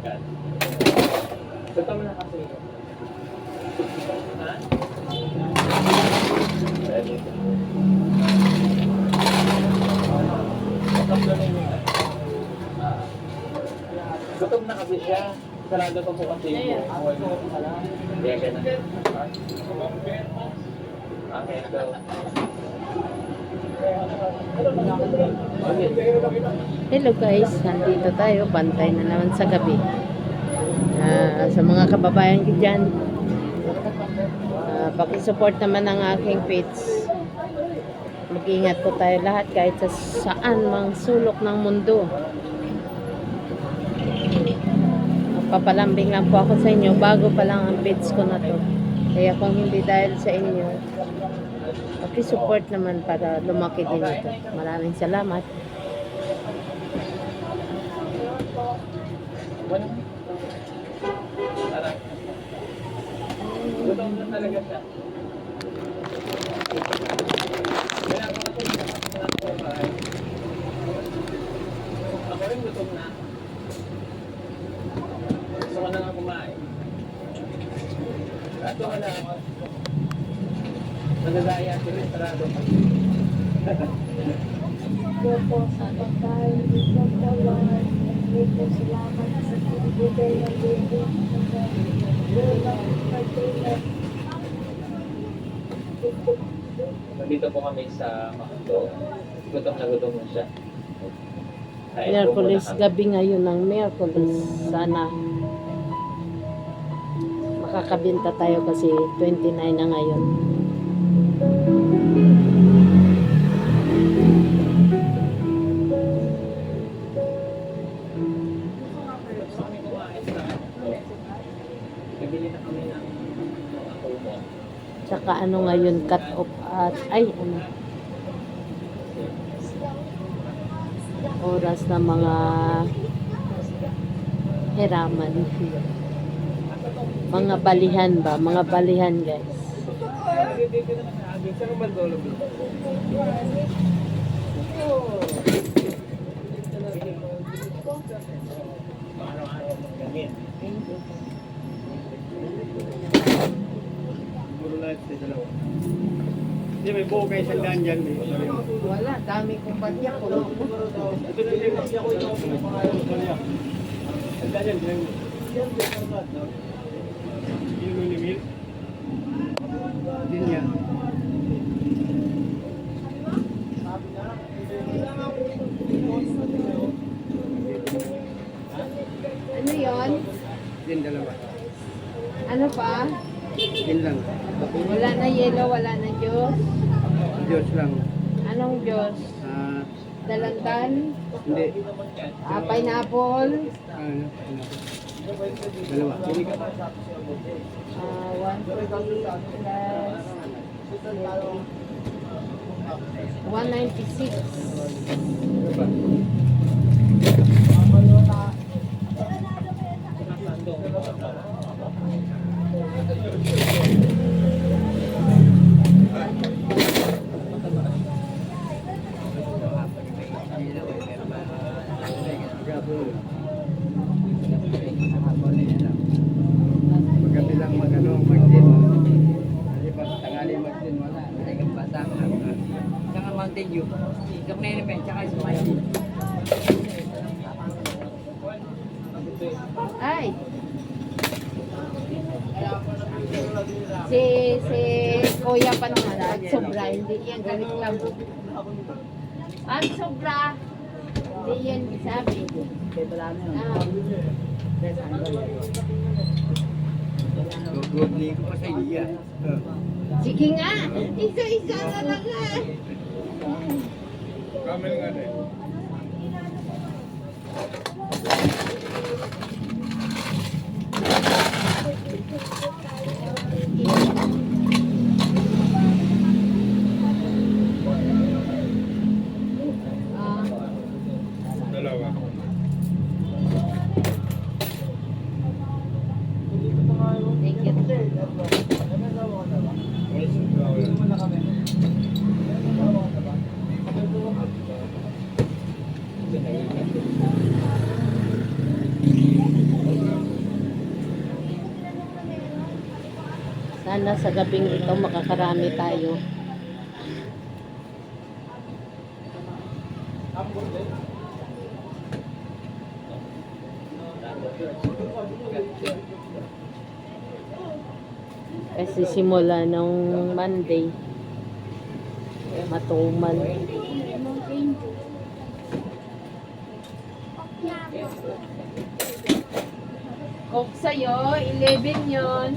Gusto mo na kasi. Ha? Pwede. Tatlo na yun. Gutom na kasi siya. Sarado pa po kasi yung kaya ka na. Okay, so. Hello guys, nandito tayo, bantay na naman sa gabi. Sa mga kababayan ko dyan, pakisupport naman ang aking page. Mag-ingat po tayo lahat kahit sa saan mang sulok ng mundo. Magpapalambing lang po ako sa inyo, bago pa lang ang page ko na to. Kaya kung hindi dahil sa inyo, pakisupport naman para lumaki din ito. Maraming salamat. Gutom na talaga siya. Kaya ako kasi okay rin, gutom na. Gusto ko na nga kumain. Gusto ko na. Nagagaya si Restaurado. po sa pagkain dito po Lord. Dito salamat sa pagbibigay ng dito. Nandito po kami sa Makando. Gutom na siya. Kain po Miyerkules, muna kami. gabi ngayon ng Miyerkules. Sana makakabenta tayo kasi 29 na ngayon. Gusto kami kumain sa bibili na kami ng atumo. Tsaka ano ngayon, cut off at oras na mga hiraman. Mga balihan ba? Mga balihan guys. Dito na kami. Saan ba dolo? Araw-araw magamin. Puro lahat sa dalawa. Hindi, may buo kayo sa daan dyan. Wala, dami kong padya ko. Ito na yung kasi ako ito. Sa daan yan. Yung minimil. Din niya. Ano yon? Din dalawa. Ano pa? Din lang. Wala na yellow, wala na Diyos. Diyos lang. Anong Diyos? Dalandan? Hindi. Pineapple? Ano? Dalawa. Hindi ka. 196. Pagkabi lang mag-ano, mag-din. Hindi pa tangali mag-din, wala. Talagang batang. Saka Mountain Dew. Isang na yun, tsaka isang may. Ay! Si Kuya pa naman, at sobra, hindi yan galit lang. At sobra, hindi yan sabi. Gugubli ko pa sa iya. Sige nga, isa-isa na lang nga. Kamil nga rin. Dalawa. Thank you. sana sa gabing ito makakarami tayo. Kasi simula nung Monday, matumal. Coke sa'yo, 11 yun.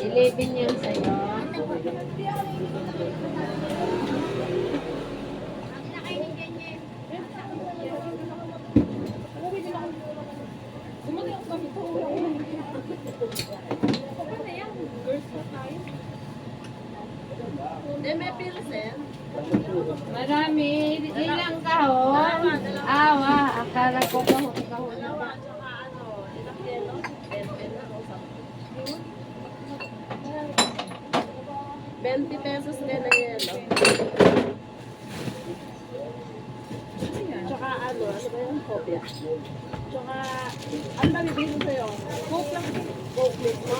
Eleven yan sa'yo. Marami. Ilang kahon? Awa. Akala ko kahon. ₱20 din na yelo. Tsaka ano ba yung kopya? Tsaka, ano ba bibigyan ko sa'yo? Coke lang. Coke mismo?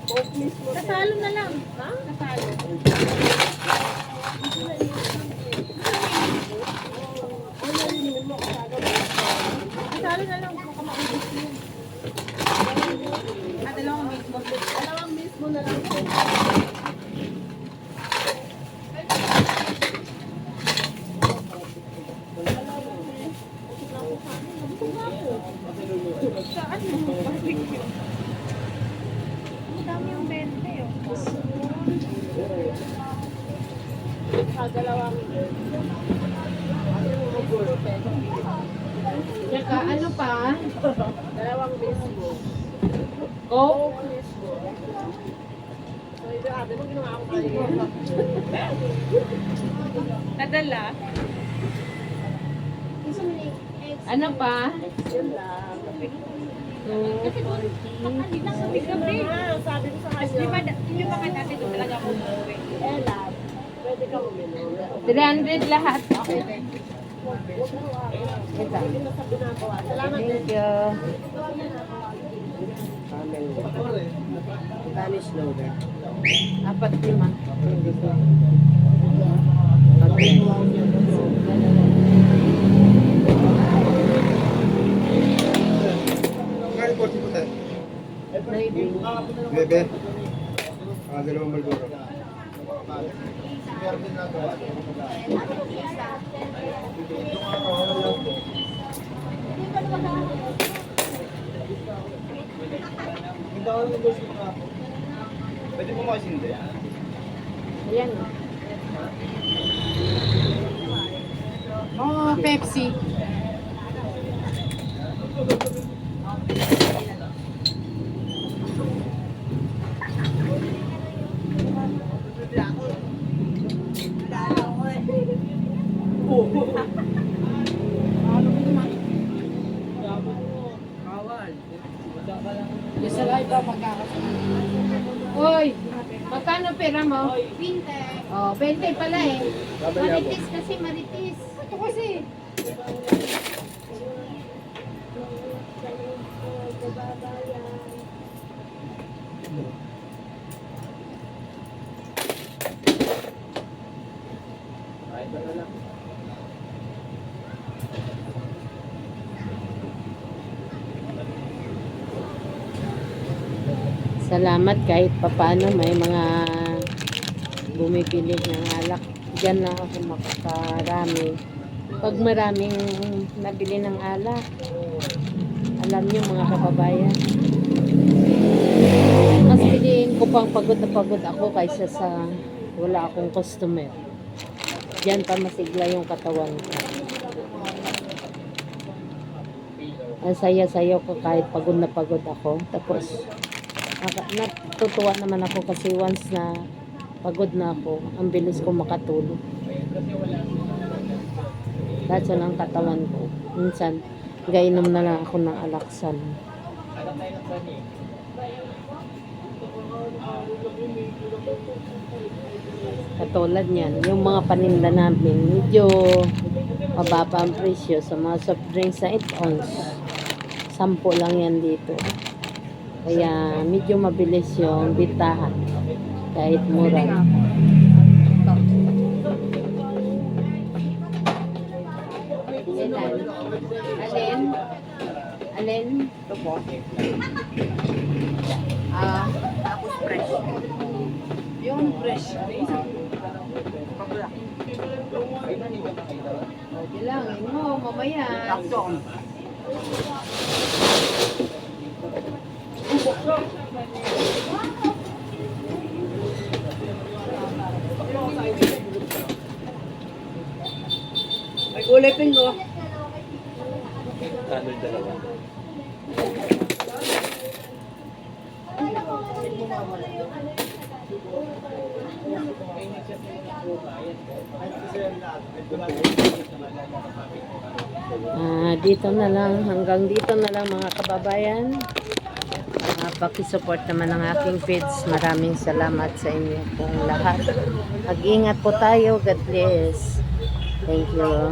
Coke mismo. Kasalo na lang. Ha? Kasalo. Ano nalilimin mo kasalo? Kasalo na lang. Baka maubos yun. Dalawang mismo. Dalawang mismo na lang. Saan mo? Ang dami yung 20 oh. Dalawang Tsaka ano pa? dalawang mismo. Coke? Coke mismo. So, ito ate mo ginawa ko kayo. Nadala? Ano pa? Yun lang. Sabi Sabi ko sa kanya. Hindi ba ka natin ito talaga kung Ella, pwede ka uminom. 300 lahat. Okay, thank you. Ito. Hindi na sa ginagawa. Salamat din. Thank you. Spanish loader. 4-5. Kaya po si Putet. Maybe. Bebe. Dalawang Malboro. Pwede po makasindi. Ayan. Oh, Pepsi. Sa live ba Uy, magkano pera mo? 20. Oh, 20 pala eh. Maritis kasi, maritis. Ito kasi. Ay, ito na lang. Salamat kahit papaano may mga bumibili ng alak. Diyan na ako makakarami. Pag maraming nabili ng alak, alam niyo mga kababayan, mas piliin ko pang pagod na pagod ako kaysa sa wala akong customer. Diyan pa masigla yung katawan ko. Ang saya-saya ko kahit pagod na pagod ako. Tapos, natutuwa naman ako kasi once na pagod na ako, ang bilis ko makatulog. That's ang katawan ko. Minsan, gainom na lang ako ng alaksan. Alam tayo ng bani. Katulad niyan, yung mga paninda namin, medyo mababa ang presyo sa mga soft drinks sa 8 ounce. 10 lang yan dito. Kaya medyo mabilis yung bitahan kahit mura. Alin? Alin? Ito po. Tapos fresh. Yung fresh, may isang pabla. Bilangin mo, mamaya. Takto. May kulay pink oh. Kano yung dalawa? Dito na lang, hanggang dito na lang mga kababayan. Pakisupport naman ang aking feeds. Maraming salamat sa inyo pong lahat. Mag-ingat po tayo. God bless. Thank you.